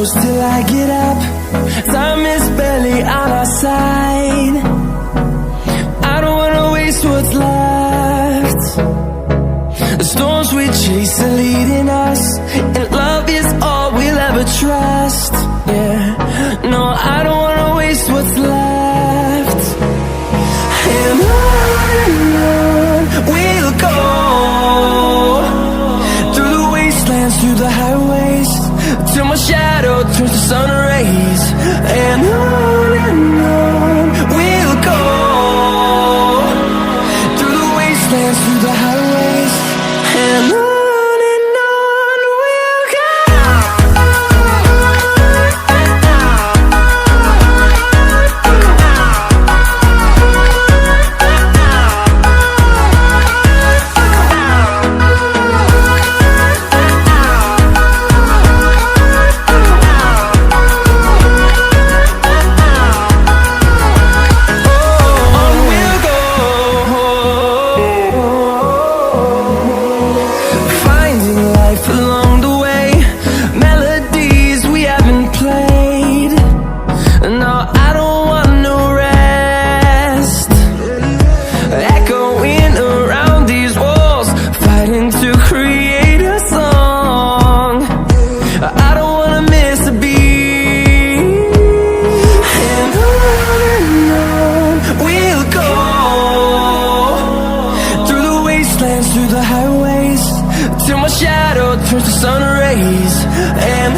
close till I get up. Time is barely on our side. I don't wanna waste what's left. The storms we chase are leading us, and love is all we'll ever trust. Yeah, no, I don't wanna waste what's left. And on we'll go, through the wastelands, through the highways, till my shadow turns to sun rays. And on we'll go, through the wastelands, through the highways, and on we'll go. Through the highways, till my shadow turns to sun rays. And